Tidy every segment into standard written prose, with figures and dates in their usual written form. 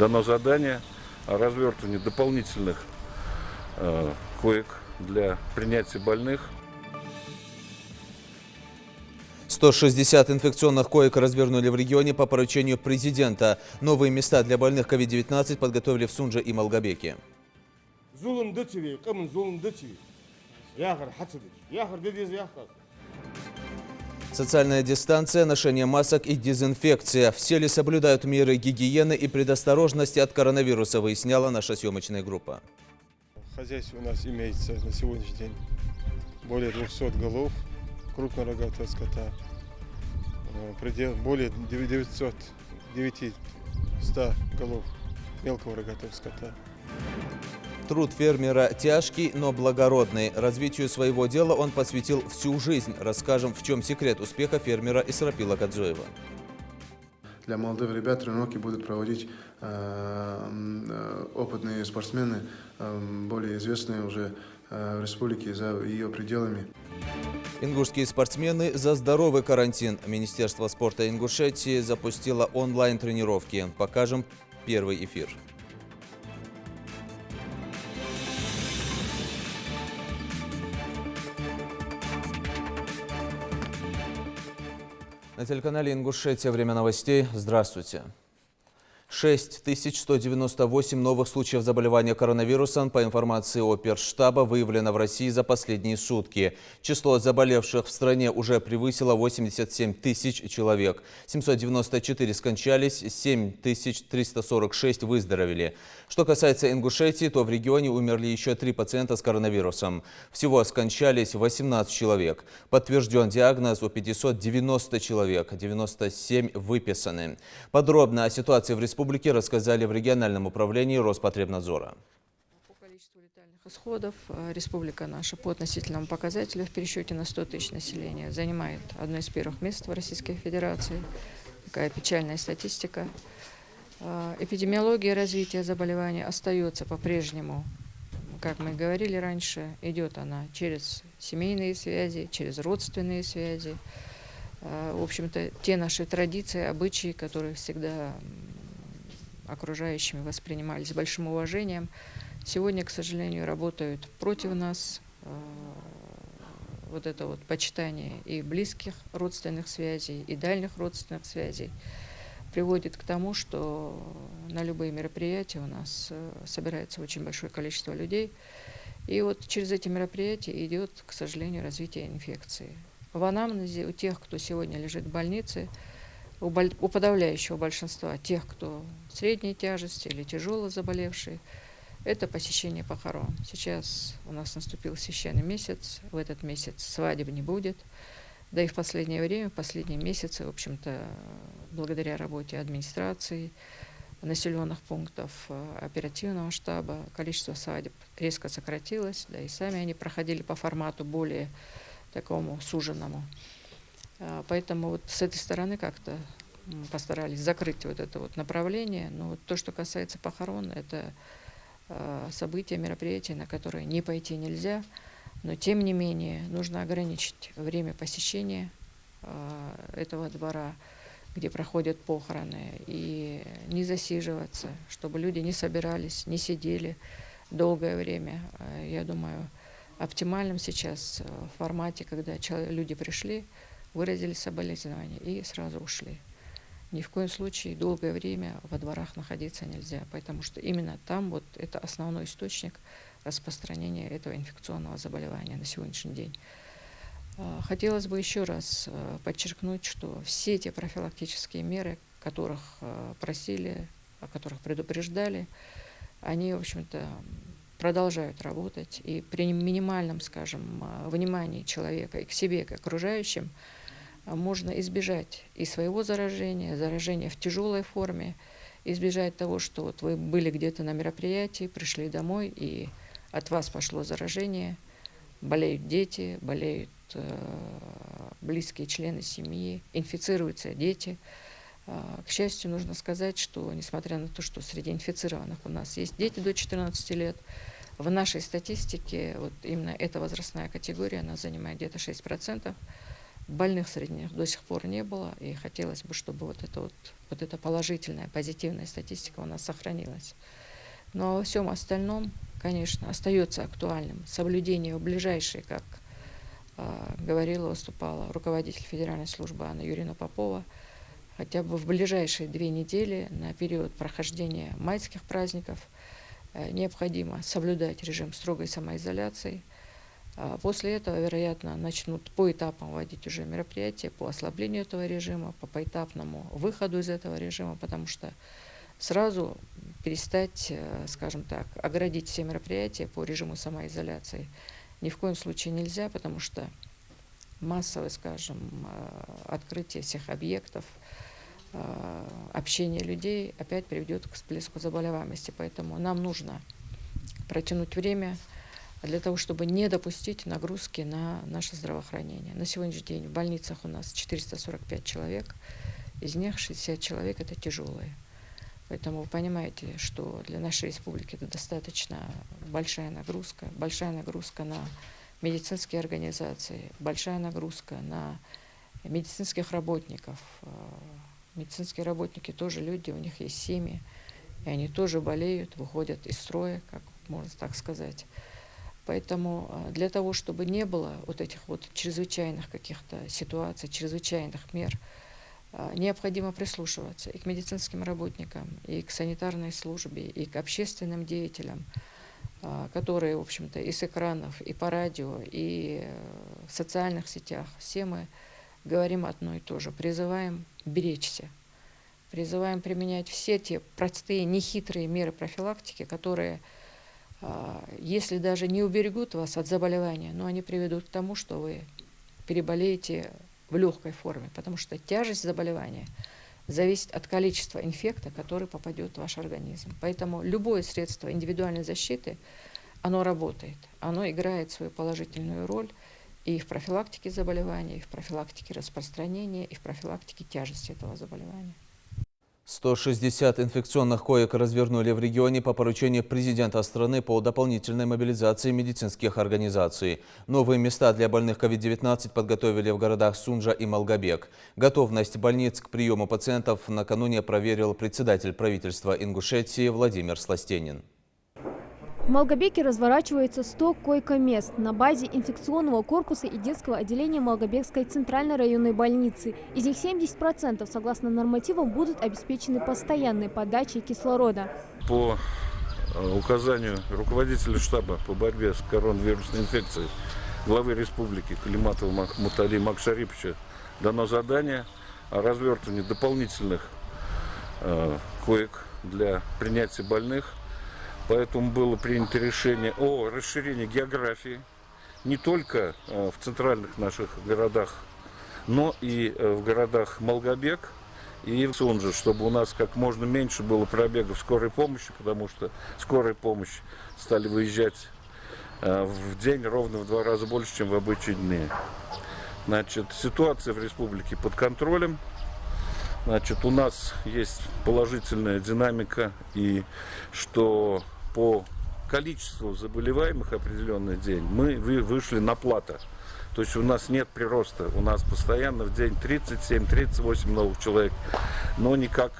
дано задание о развертывании дополнительных коек для принятия больных. 160 инфекционных коек развернули в регионе по поручению президента. Новые места для больных COVID-19 подготовили в Сунже и Малгобеке. Социальная дистанция, ношение масок и дезинфекция. Все ли соблюдают меры гигиены и предосторожности от коронавируса, выясняла наша съемочная группа. В хозяйстве у нас имеется на сегодняшний день более 200 голов крупнорогатого скота, более 900 голов мелкого рогатого скота. Труд фермера тяжкий, но благородный. Развитию своего дела он посвятил всю жизнь. Расскажем, в чем секрет успеха фермера Исрапила Кадзоева. Для молодых ребят тренировки будут проводить опытные спортсмены, более известные уже в республике за ее пределами. Ингушские спортсмены за здоровый карантин. Министерство спорта Ингушетии запустило онлайн-тренировки. Покажем первый эфир. На телеканале Ингушетия «Время новостей». Здравствуйте. 6198 новых случаев заболевания коронавирусом, по информации Оперштаба, выявлено в России за последние сутки. Число заболевших в стране уже превысило 87 тысяч человек. 794 скончались, 7346 выздоровели. Что касается Ингушетии, то в регионе умерли еще 3 пациента с коронавирусом. Всего скончались 18 человек. Подтвержден диагноз у 590 человек, 97 выписаны. Подробно о ситуации в республике рассказали в региональном управлении Роспотребнадзора. По количеству летальных исходов республика наша по относительному показателю в пересчете на 100 тысяч населения занимает одно из первых мест в Российской Федерации. Такая печальная статистика. Эпидемиология развития заболевания остается по-прежнему, как мы говорили раньше, идет она через семейные связи, через родственные связи. В общем-то, те наши традиции, обычаи, которые всегда окружающими воспринимались с большим уважением, сегодня, к сожалению, работают против нас. Вот это вот почитание и близких родственных связей, и дальних родственных связей приводит к тому, что на любые мероприятия у нас собирается очень большое количество людей. И вот через эти мероприятия идет, к сожалению, развитие инфекции. В анамнезе у тех, кто сегодня лежит в больнице, у подавляющего большинства тех, кто средней тяжести или тяжело заболевший, это посещение похорон. Сейчас у нас наступил священный месяц, в этот месяц свадеб не будет. Да и в последнее время, в последние месяцы, в общем-то, благодаря работе администрации, населенных пунктов, оперативного штаба, количество свадеб резко сократилось, да и сами они проходили по формату более такому суженному. Поэтому вот с этой стороны как-то постарались закрыть вот это вот направление. Но вот то, что касается похорон, это события, мероприятия, на которые не пойти нельзя. Но тем не менее нужно ограничить время посещения этого двора, где проходят похороны, и не засиживаться, чтобы люди не собирались, не сидели долгое время. Я думаю, оптимальным сейчас в формате, когда люди пришли, выразили соболезнования и сразу ушли. Ни в коем случае долгое время во дворах находиться нельзя, потому что именно там вот это основной источник распространения этого инфекционного заболевания на сегодняшний день. Хотелось бы еще раз подчеркнуть, что все те профилактические меры, которых просили, о которых предупреждали, они, в общем-то, продолжают работать. И при минимальном, скажем, внимании человека и к себе, и к окружающим, можно избежать и своего заражения, заражения в тяжелой форме, избежать того, что вот вы были где-то на мероприятии, пришли домой, и от вас пошло заражение, болеют дети, болеют близкие члены семьи, инфицируются дети. К счастью, нужно сказать, что несмотря на то, что среди инфицированных у нас есть дети до 14 лет, в нашей статистике вот именно эта возрастная категория, она занимает где-то 6%. больных среди них до сих пор не было, и хотелось бы, чтобы вот эта положительная, позитивная статистика у нас сохранилась. Но во всем остальном, конечно, остается актуальным соблюдение в ближайшие, как выступала руководитель Федеральной службы Анна Юрьевна Попова, хотя бы в ближайшие 2 недели на период прохождения майских праздников необходимо соблюдать режим строгой самоизоляции. После этого, вероятно, начнут по этапам вводить уже мероприятия по ослаблению этого режима, по поэтапному выходу из этого режима, потому что сразу перестать, скажем так, оградить все мероприятия по режиму самоизоляции ни в коем случае нельзя, потому что массовое, скажем, открытие всех объектов, общение людей опять приведет к всплеску заболеваемости. Поэтому нам нужно протянуть время для того, чтобы не допустить нагрузки на наше здравоохранение. На сегодняшний день в больницах у нас 445 человек, из них 60 человек это тяжелые. Поэтому вы понимаете, что для нашей республики это достаточно большая нагрузка на медицинские организации, большая нагрузка на медицинских работников. Медицинские работники тоже люди, у них есть семьи, и они тоже болеют, выходят из строя, как можно так сказать. Поэтому для того, чтобы не было вот этих вот чрезвычайных каких-то ситуаций, чрезвычайных мер, необходимо прислушиваться и к медицинским работникам, и к санитарной службе, и к общественным деятелям, которые, в общем-то, и с экранов, и по радио, и в социальных сетях, все мы говорим одно и то же. Призываем беречься, призываем применять все те простые, нехитрые меры профилактики, которые, если даже не уберегут вас от заболевания, но они приведут к тому, что вы переболеете в легкой форме, потому что тяжесть заболевания зависит от количества инфекта, который попадет в ваш организм. Поэтому любое средство индивидуальной защиты, оно работает, оно играет свою положительную роль и в профилактике заболевания, и в профилактике распространения, и в профилактике тяжести этого заболевания. 160 инфекционных коек развернули в регионе по поручению президента страны по дополнительной мобилизации медицинских организаций. Новые места для больных COVID-19 подготовили в городах Сунжа и Малгобек. Готовность больниц к приему пациентов накануне проверил председатель правительства Ингушетии Владимир Сластенин. В Малгобеке разворачивается 100 койко-мест на базе инфекционного корпуса и детского отделения Малгобекской центральной районной больницы. Из них 70%, согласно нормативам, будут обеспечены постоянной подачей кислорода. По указанию руководителя штаба по борьбе с коронавирусной инфекцией главы республики Калиматова Мутали Макшариповича дано задание о развертывании дополнительных коек для принятия больных. Поэтому было принято решение о расширении географии не только в центральных наших городах, но и в городах Малгобек и в Сунже, чтобы у нас как можно меньше было пробегов скорой помощи, потому что скорая помощь стали выезжать в день ровно в 2 раза больше, чем в обычные дни. Значит, ситуация в республике под контролем. Значит, у нас есть положительная динамика, и что по количеству заболеваемых определенный день мы вышли на плато. То есть у нас нет прироста, у нас постоянно в день 37-38 новых человек, но никак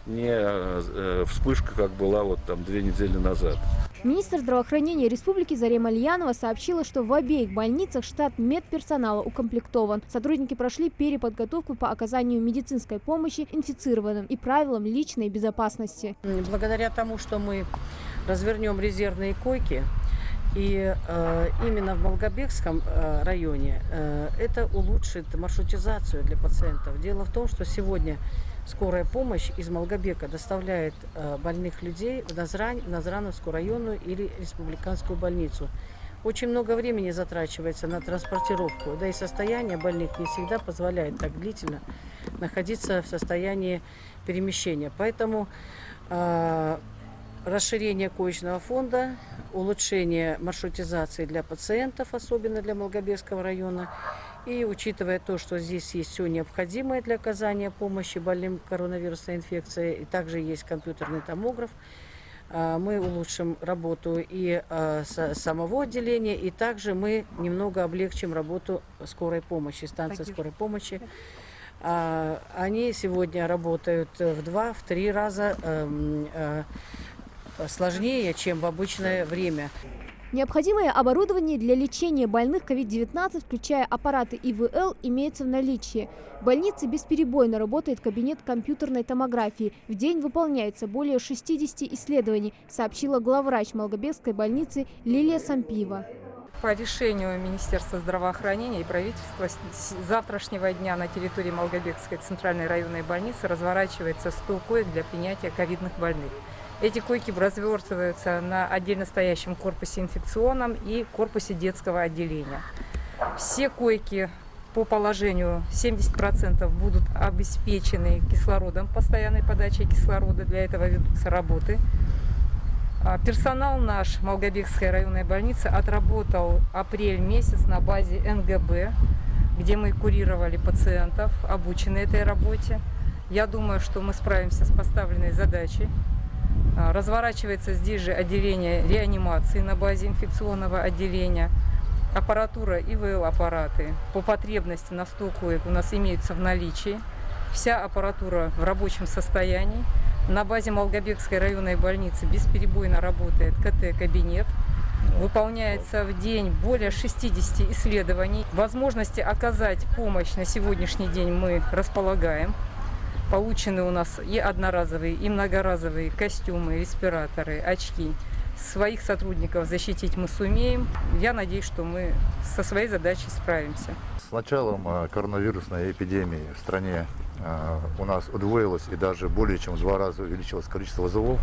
не вспышка, как была вот там 2 недели назад. Министр здравоохранения республики Зарема Альянова сообщила, что в обеих больницах штат медперсонала укомплектован. Сотрудники прошли переподготовку по оказанию медицинской помощи инфицированным и правилам личной безопасности. Благодаря тому, что мы развернем резервные койки, и именно в Малгобекском районе это улучшит маршрутизацию для пациентов. Дело в том, что сегодня скорая помощь из Малгобека доставляет больных людей в Назрановскую районную или республиканскую больницу. Очень много времени затрачивается на транспортировку, да и состояние больных не всегда позволяет так длительно находиться в состоянии перемещения. Поэтому расширение коечного фонда, улучшение маршрутизации для пациентов, особенно для Малгобекского района, и учитывая то, что здесь есть все необходимое для оказания помощи больным коронавирусной инфекцией, и также есть компьютерный томограф, мы улучшим работу и самого отделения, и также мы немного облегчим работу скорой помощи, станции скорой помощи. Они сегодня работают в 2-3 раза сложнее, чем в обычное время. Необходимое оборудование для лечения больных COVID-19, включая аппараты ИВЛ, имеется в наличии. В больнице бесперебойно работает кабинет компьютерной томографии. В день выполняется более 60 исследований, сообщила главврач Малгобекской больницы Лилия Сампиева. По решению Министерства здравоохранения и правительства с завтрашнего дня на территории Малгобекской центральной районной больницы разворачивается 100 коек для принятия ковидных больных. Эти койки развертываются на отдельно стоящем корпусе инфекционном и корпусе детского отделения. Все койки по положению 70% будут обеспечены кислородом, постоянной подачей кислорода. Для этого ведутся работы. Персонал наш Малгобекской районной больницы отработал апрель месяц на базе НГБ, где мы курировали пациентов, обучены этой работе. Я думаю, что мы справимся с поставленной задачей. Разворачивается здесь же отделение реанимации на базе инфекционного отделения. Аппаратура ИВЛ-аппараты по потребности на 100 коек у нас имеются в наличии. Вся аппаратура в рабочем состоянии. На базе Малгобекской районной больницы бесперебойно работает КТ-кабинет. Выполняется в день более 60 исследований. Возможности оказать помощь на сегодняшний день мы располагаем. Получены у нас и одноразовые, и многоразовые костюмы, респираторы, очки. Своих сотрудников защитить мы сумеем. Я надеюсь, что мы со своей задачей справимся. С началом коронавирусной эпидемии в стране у нас удвоилось и даже более чем в 2 раза увеличилось количество вызовов.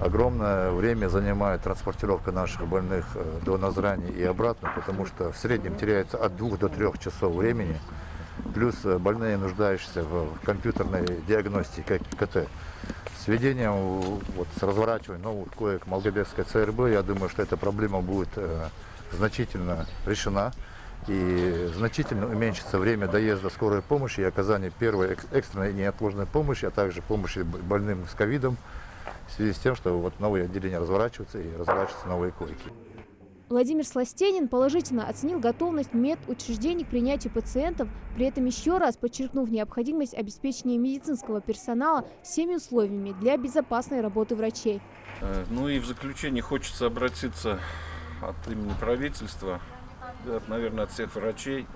Огромное время занимает транспортировка наших больных до Назрани и обратно, потому что в среднем теряется от 2 до 3 часов времени. Плюс больные, нуждающиеся в компьютерной диагностике КТ. С введением, с разворачиванием новых коек Малгобекской ЦРБ, я думаю, что эта проблема будет значительно решена. И значительно уменьшится время доезда скорой помощи и оказания первой экстренной и неотложной помощи, а также помощи больным с ковидом, в связи с тем, что новые отделения разворачиваются и разворачиваются новые койки. Владимир Сластенин положительно оценил готовность медучреждений к принятию пациентов, при этом еще раз подчеркнув необходимость обеспечения медицинского персонала всеми условиями для безопасной работы врачей. Ну и в заключение хочется обратиться от имени правительства, наверное, от всех врачей,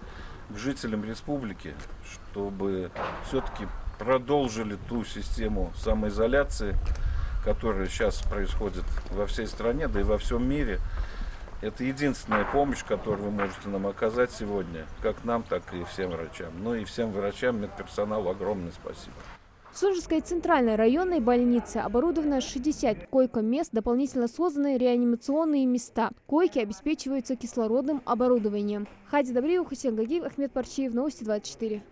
к жителям республики, чтобы все-таки продолжили ту систему самоизоляции, которая сейчас происходит во всей стране, да и во всем мире. Это единственная помощь, которую вы можете нам оказать сегодня, как нам, так и всем врачам. Ну и всем врачам, медперсоналу огромное спасибо. В Сужской центральной районной больнице оборудовано 60 койко-мест, дополнительно созданы реанимационные места. Койки обеспечиваются кислородным оборудованием. Хади Добриева, Хусейн Гагиев, Ахмед Парчиев, Новости 24.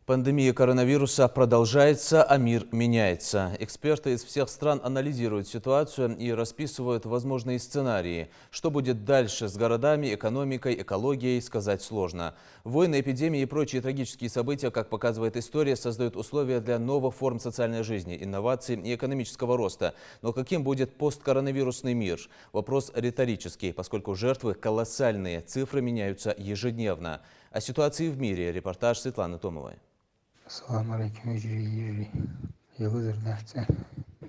Пандемия коронавируса продолжается, а мир меняется. Эксперты из всех стран анализируют ситуацию и расписывают возможные сценарии. Что будет дальше с городами, экономикой, экологией, сказать сложно. Войны, эпидемии и прочие трагические события, как показывает история, создают условия для новых форм социальной жизни, инноваций и экономического роста. Но каким будет посткоронавирусный мир? Вопрос риторический, поскольку жертвы колоссальные, цифры меняются ежедневно. О ситуации в мире репортаж Светланы Томовой. Assalamu alaikum yuri yıldır derse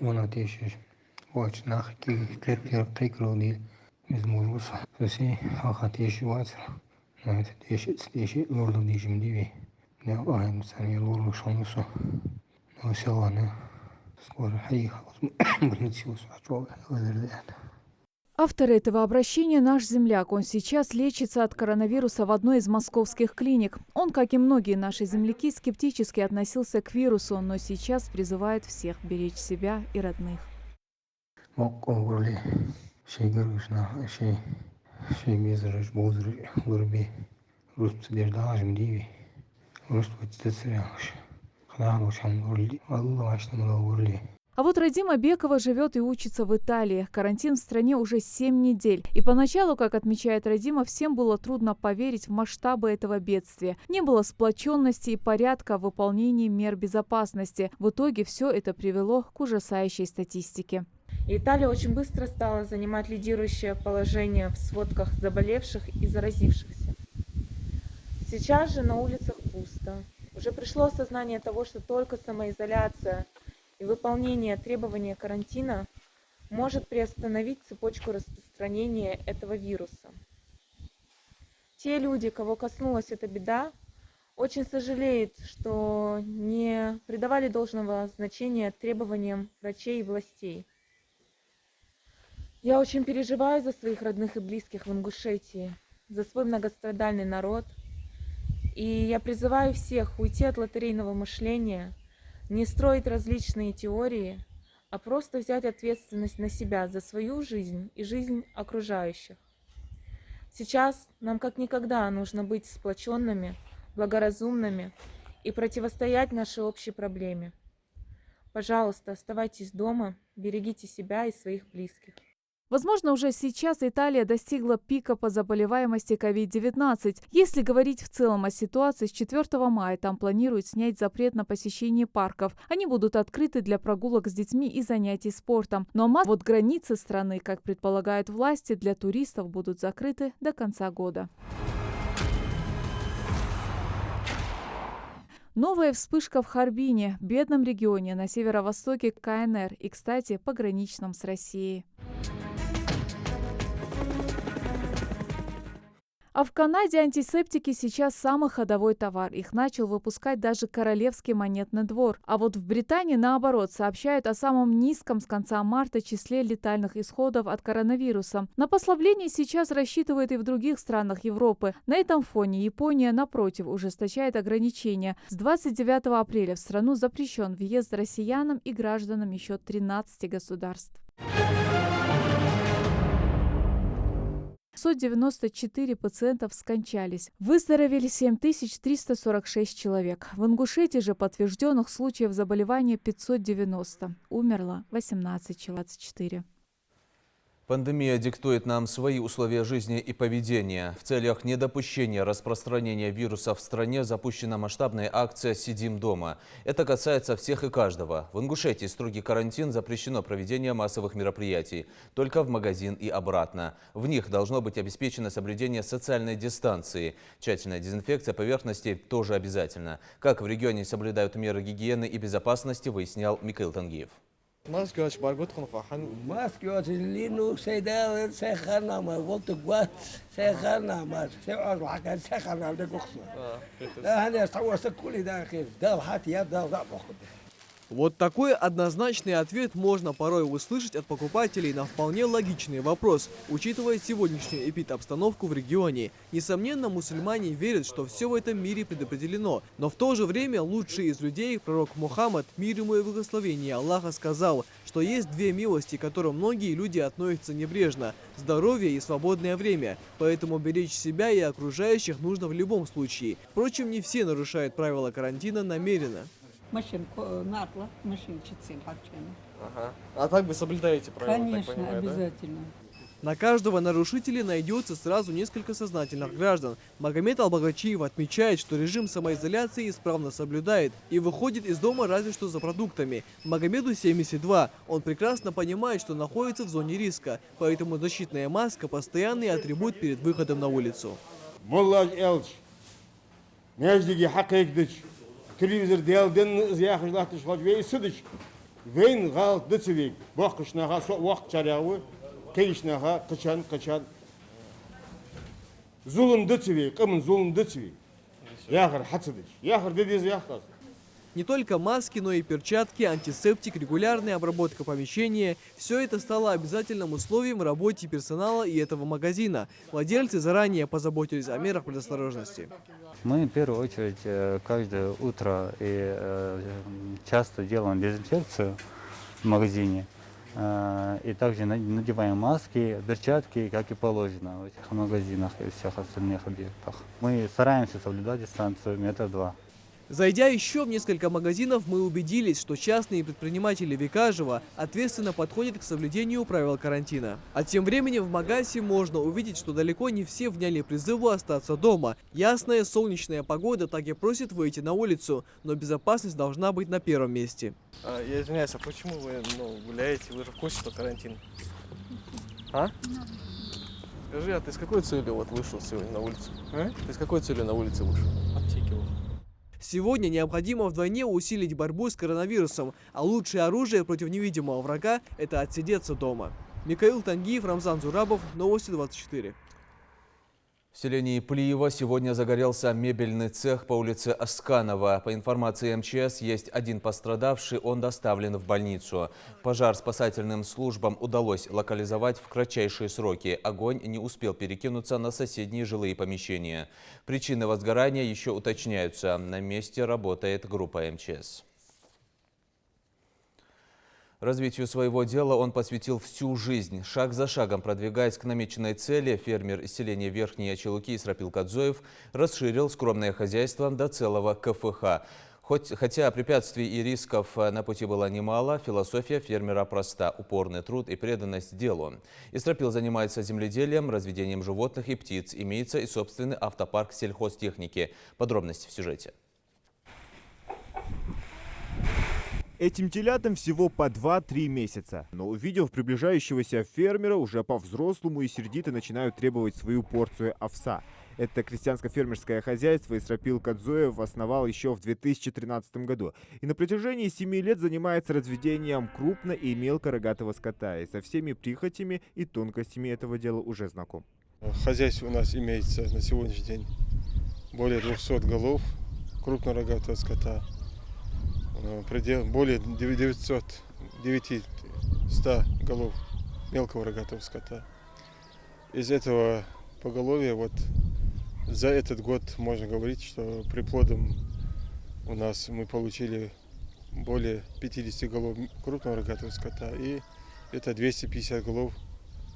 ona teşhis vaç nakki kletler tekrar değil biz morus sesi hakat teşhis vaç evet teşhis lordu diyeceğim diye ne ayım seni lordu şansı o sevanı skor hayy brinsius çok yıldır derse. Автор этого обращения – наш земляк. Он сейчас лечится от коронавируса в одной из московских клиник. Он, как и многие наши земляки, скептически относился к вирусу, но сейчас призывает всех беречь себя и родных. А вот Радима Бекова живет и учится в Италии. Карантин в стране уже 7 недель. И поначалу, как отмечает Радима, всем было трудно поверить в масштабы этого бедствия. Не было сплоченности и порядка в выполнении мер безопасности. В итоге все это привело к ужасающей статистике. И Италия очень быстро стала занимать лидирующее положение в сводках заболевших и заразившихся. Сейчас же на улицах пусто. Уже пришло осознание того, что только самоизоляция и выполнение требований карантина может приостановить цепочку распространения этого вируса. Те люди, кого коснулась эта беда, очень сожалеют, что не придавали должного значения требованиям врачей и властей. Я очень переживаю за своих родных и близких в Ингушетии, за свой многострадальный народ. И я призываю всех уйти от лотерейного мышления, не строить различные теории, а просто взять ответственность на себя за свою жизнь и жизнь окружающих. Сейчас нам как никогда нужно быть сплоченными, благоразумными и противостоять нашей общей проблеме. Пожалуйста, оставайтесь дома, берегите себя и своих близких. Возможно, уже сейчас Италия достигла пика по заболеваемости COVID-19. Если говорить в целом о ситуации, с 4 мая там планируют снять запрет на посещение парков. Они будут открыты для прогулок с детьми и занятий спортом. Но вот границы страны, как предполагают власти, для туристов будут закрыты до конца года. Новая вспышка в Харбине, бедном регионе на северо-востоке КНР и, кстати, пограничном с Россией. А в Канаде антисептики сейчас самый ходовой товар. Их начал выпускать даже Королевский монетный двор. А вот в Британии, наоборот, сообщают о самом низком с конца марта числе летальных исходов от коронавируса. На послабление сейчас рассчитывают и в других странах Европы. На этом фоне Япония, напротив, ужесточает ограничения. С 29 апреля в страну запрещен въезд россиянам и гражданам еще 13 государств. 594 пациентов скончались. Выздоровели 7346 человек. В Ингушетии же подтвержденных случаев заболевания 590. Умерло 18 человек. Пандемия диктует нам свои условия жизни и поведения. В целях недопущения распространения вируса в стране запущена масштабная акция «Сидим дома». Это касается всех и каждого. В Ингушетии строгий карантин, запрещено проведение массовых мероприятий. Только в магазин и обратно. В них должно быть обеспечено соблюдение социальной дистанции. Тщательная дезинфекция поверхностей тоже обязательно. Как в регионе соблюдают меры гигиены и безопасности, выяснял Микаил Тангиев. Вот такой однозначный ответ можно порой услышать от покупателей на вполне логичный вопрос, учитывая сегодняшнюю эпидобстановку в регионе. Несомненно, мусульмане верят, что все в этом мире предопределено. Но в то же время лучший из людей, пророк Мухаммад, мир ему и благословение Аллаха, сказал, что есть две милости, к которым многие люди относятся небрежно – здоровье и свободное время. Поэтому беречь себя и окружающих нужно в любом случае. Впрочем, не все нарушают правила карантина намеренно. А так вы соблюдаете правила? Конечно, так понимаю, обязательно. Да? На каждого нарушителя найдется сразу несколько сознательных граждан. Магомед Албагачиев отмечает, что режим самоизоляции исправно соблюдает и выходит из дома разве что за продуктами. Магомеду 72. Он прекрасно понимает, что находится в зоне риска, поэтому защитная маска – постоянный атрибут перед выходом на улицу. Телевизор делден зияхышлахты шладвей сыдыч. Вейн гал дыцевик. Бахкышнаха вақт чаряуы. Кейшнаха качан. Зулым дыцевик. Кымын зулым дыцевик. Яхыр хацыдыч. Яхыр дедез яхтаз. Не только маски, но и перчатки, антисептик, регулярная обработка помещения – все это стало обязательным условием в работе персонала и этого магазина. Владельцы заранее позаботились о мерах предосторожности. Мы в первую очередь каждое утро и часто делаем дезинфекцию в магазине. И также надеваем маски, перчатки, как и положено в этих магазинах и всех остальных объектах. Мы стараемся соблюдать дистанцию 1,2 метра. Зайдя еще в несколько магазинов, мы убедились, что частные предприниматели Викажева ответственно подходят к соблюдению правил карантина. А тем временем в магазе можно увидеть, что далеко не все вняли призыву остаться дома. Ясная солнечная погода так и просит выйти на улицу, но безопасность должна быть на первом месте. Я извиняюсь, а почему вы гуляете? Вы же в курсе, что карантин? А? Скажи, а ты с какой целью вышел сегодня на улицу? Ты с какой целью на улице вышел? Аптеки. Сегодня необходимо вдвойне усилить борьбу с коронавирусом, а лучшее оружие против невидимого врага – это отсидеться дома. Михаил Тангиев, Рамзан Зурабов, Новости 24. В селении Плиево сегодня загорелся мебельный цех по улице Асканова. По информации МЧС, есть один пострадавший, он доставлен в больницу. Пожар спасательным службам удалось локализовать в кратчайшие сроки. Огонь не успел перекинуться на соседние жилые помещения. Причины возгорания еще уточняются. На месте работает группа МЧС. Развитию своего дела он посвятил всю жизнь. Шаг за шагом продвигаясь к намеченной цели, фермер из селения Верхние Очелуки Исрапил Кадзоев расширил скромное хозяйство до целого КФХ. Хотя препятствий и рисков на пути было немало, философия фермера проста – упорный труд и преданность делу. Исрапил занимается земледелием, разведением животных и птиц. Имеется и собственный автопарк сельхозтехники. Подробности в сюжете. Этим телятам всего по 2-3 месяца. Но увидев приближающегося фермера, уже по-взрослому и сердито начинают требовать свою порцию овса. Это крестьянско-фермерское хозяйство Исрапил Кадзоев основал еще в 2013 году. И на протяжении 7 лет занимается разведением крупно- и мелкорогатого скота. И со всеми прихотями и тонкостями этого дела уже знаком. Хозяйство у нас имеется на сегодняшний день более 200 голов крупнорогатого скота. Более 900 голов мелкого рогатого скота. Из этого поголовья за этот год можно говорить, что приплодом у нас мы получили более 50 голов крупного рогатого скота и это 250 голов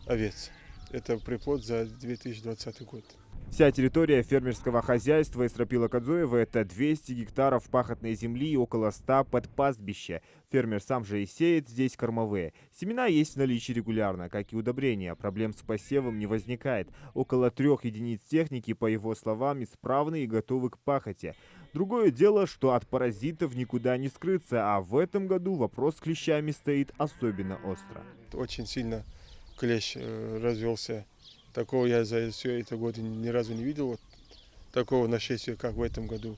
овец. Это приплод за 2020 год. Вся территория фермерского хозяйства Исрапила Кадзоева – это 200 гектаров пахотной земли и около 100 подпастбища. Фермер сам же и сеет здесь кормовые. Семена есть в наличии регулярно, как и удобрения. Проблем с посевом не возникает. Около 3 единиц техники, по его словам, исправны и готовы к пахоте. Другое дело, что от паразитов никуда не скрыться, а в этом году вопрос с клещами стоит особенно остро. Очень сильно клещ развелся. Такого я за все это годы ни разу не видел, такого нашествия, как в этом году.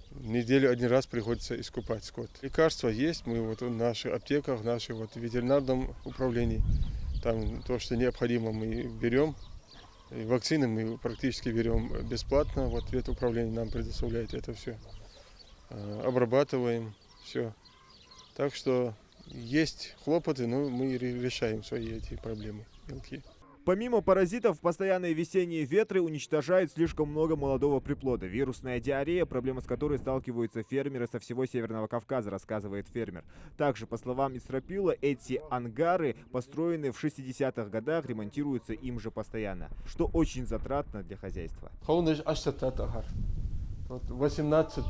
В неделю один раз приходится искупать скот. Лекарства есть, мы в наших аптеках, в нашем ветеринарном управлении. Там то, что необходимо, мы берем. И вакцины мы практически берем бесплатно. Ветуправление нам предоставляет это все. Обрабатываем все. Так что есть хлопоты, но мы решаем свои эти проблемы мелкие. Помимо паразитов, постоянные весенние ветры уничтожают слишком много молодого приплода. Вирусная диарея, проблема с которой сталкиваются фермеры со всего Северного Кавказа, рассказывает фермер. Также, по словам Исрапила, эти ангары, построенные в 60-х годах, ремонтируются им же постоянно, что очень затратно для хозяйства. 18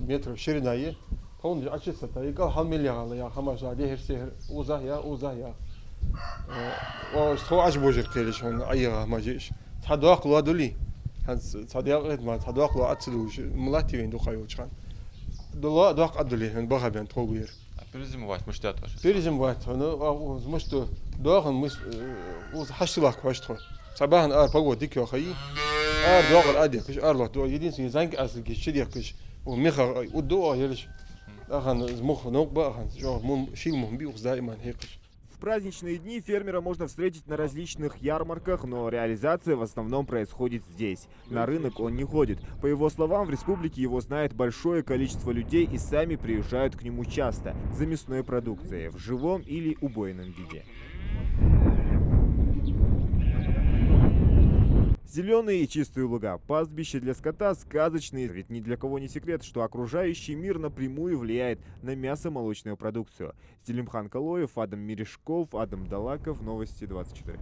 метров ширина. وأش بوجر كلش هون أيها ما جيش تداق لو دولي تداق ما تداق لو أتصلوش ملاتي وين دخايوش خان دولا داق أدولي هون بخابين توبير Перезимовать мышь тоже. перезимовать ну может داق مش وحشتلاك واشتخو صباحا بقول ديك يا خي داق الأدي كش لات دو يدين سي زنك أصل كش شديق كش ومخا ودو يلش أخن مخ نوق بقى خن جو شيل مهم بيوخ دائما هيك. В праздничные дни фермера можно встретить на различных ярмарках, но реализация в основном происходит здесь. На рынок он не ходит. По его словам, в республике его знает большое количество людей и сами приезжают к нему часто за мясной продукцией в живом или убойном виде. Зеленые и чистые луга, пастбища для скота сказочные, ведь ни для кого не секрет, что окружающий мир напрямую влияет на мясо-молочную продукцию. Зелимхан Калоев, Адам Мирешков, Адам Далаков, Новости 24.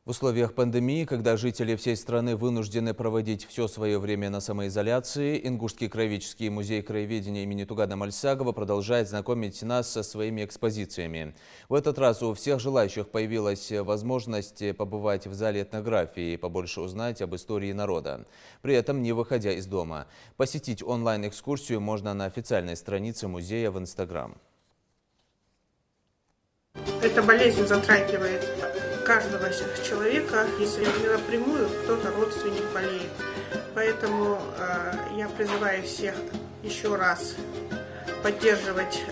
В условиях пандемии, когда жители всей страны вынуждены проводить все свое время на самоизоляции, Ингушский краеведческий музей краеведения имени Тугана Мальсагова продолжает знакомить нас со своими экспозициями. В этот раз у всех желающих появилась возможность побывать в зале этнографии и побольше узнать об истории народа, при этом не выходя из дома. Посетить онлайн-экскурсию можно на официальной странице музея в Инстаграм. Эта болезнь затрагивает каждого человека, если не напрямую, кто-то родственник болеет. Поэтому я призываю всех еще раз поддерживать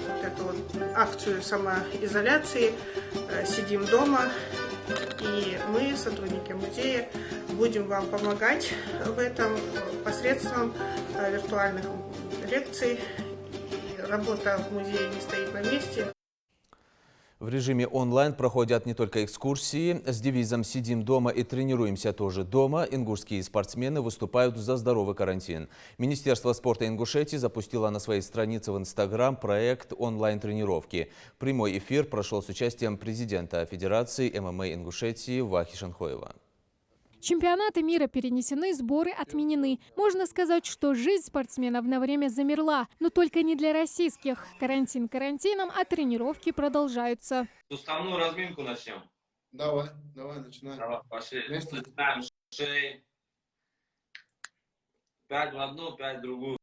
вот эту вот акцию самоизоляции. Сидим дома, и мы, сотрудники музея, будем вам помогать в этом посредством виртуальных лекций. И работа в музее не стоит на месте. В режиме онлайн проходят не только экскурсии. С девизом «Сидим дома и тренируемся тоже дома» ингушские спортсмены выступают за здоровый карантин. Министерство спорта Ингушетии запустило на своей странице в Инстаграм проект онлайн-тренировки. Прямой эфир прошел с участием президента Федерации ММА Ингушетии Вахи Шанхоева. Чемпионаты мира перенесены, сборы отменены. Можно сказать, что жизнь спортсменов на время замерла, но только не для российских. Карантин карантином, а тренировки продолжаются. Суставную разминку начнем. Давай, начинаем. Давай, пошли. Начинаем шеи. 5 в одну, 5 в другую.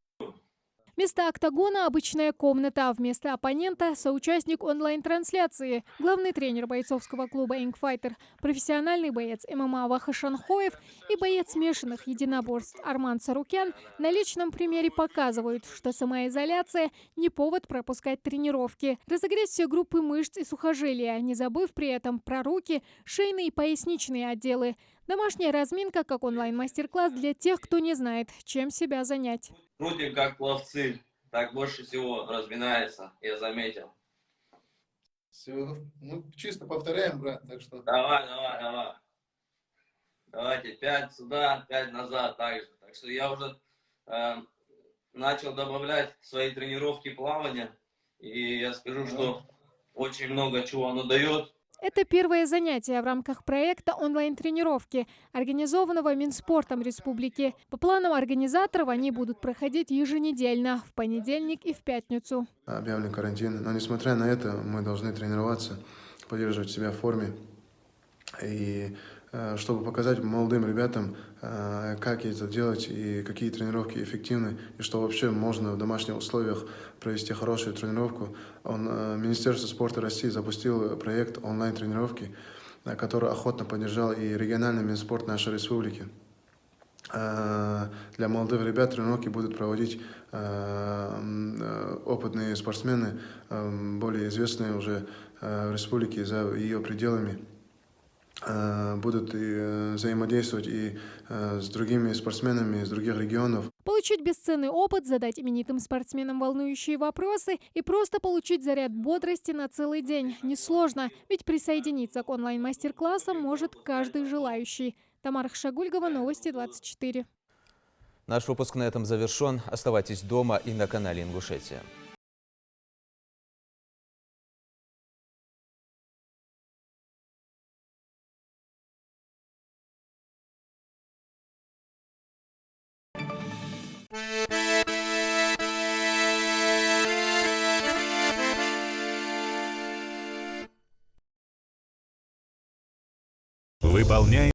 Вместо октагона обычная комната, а вместо оппонента соучастник онлайн-трансляции. Главный тренер бойцовского клуба «Ингфайтер», профессиональный боец ММА Ваха Шанхоев и боец смешанных единоборств Арман Сарукян на личном примере показывают, что самоизоляция не повод пропускать тренировки. Разогреть все группы мышц и сухожилия, не забыв при этом про руки, шейные и поясничные отделы. Домашняя разминка как онлайн-мастер-класс для тех, кто не знает, чем себя занять. Крутим как пловцы. Так больше всего разминается, я заметил. Все, чисто повторяем, брат, так что... Давай. Давайте 5 сюда, 5 назад также. Так что я уже начал добавлять в свои тренировки плавания. И я скажу, что очень много чего оно дает. Это первое занятие в рамках проекта онлайн-тренировки, организованного Минспортом Республики. По планам организаторов они будут проходить еженедельно, в понедельник и в пятницу. Объявлен карантин, но несмотря на это, мы должны тренироваться, поддерживать себя в форме. И чтобы показать молодым ребятам, как это делать и какие тренировки эффективны, и что вообще можно в домашних условиях провести хорошую тренировку. Министерство спорта России запустило проект онлайн-тренировки, который охотно поддержал и региональный Минспорт нашей республики. Для молодых ребят тренировки будут проводить опытные спортсмены, более известные уже в республике за ее пределами. Будут взаимодействовать и с другими спортсменами из других регионов. Получить бесценный опыт, задать именитым спортсменам волнующие вопросы и просто получить заряд бодрости на целый день. Несложно, ведь присоединиться к онлайн-мастер-классам может каждый желающий. Тамара Хшагульгова, Новости 24. Наш выпуск на этом завершен. Оставайтесь дома и на канале Ингушетия. Выполняем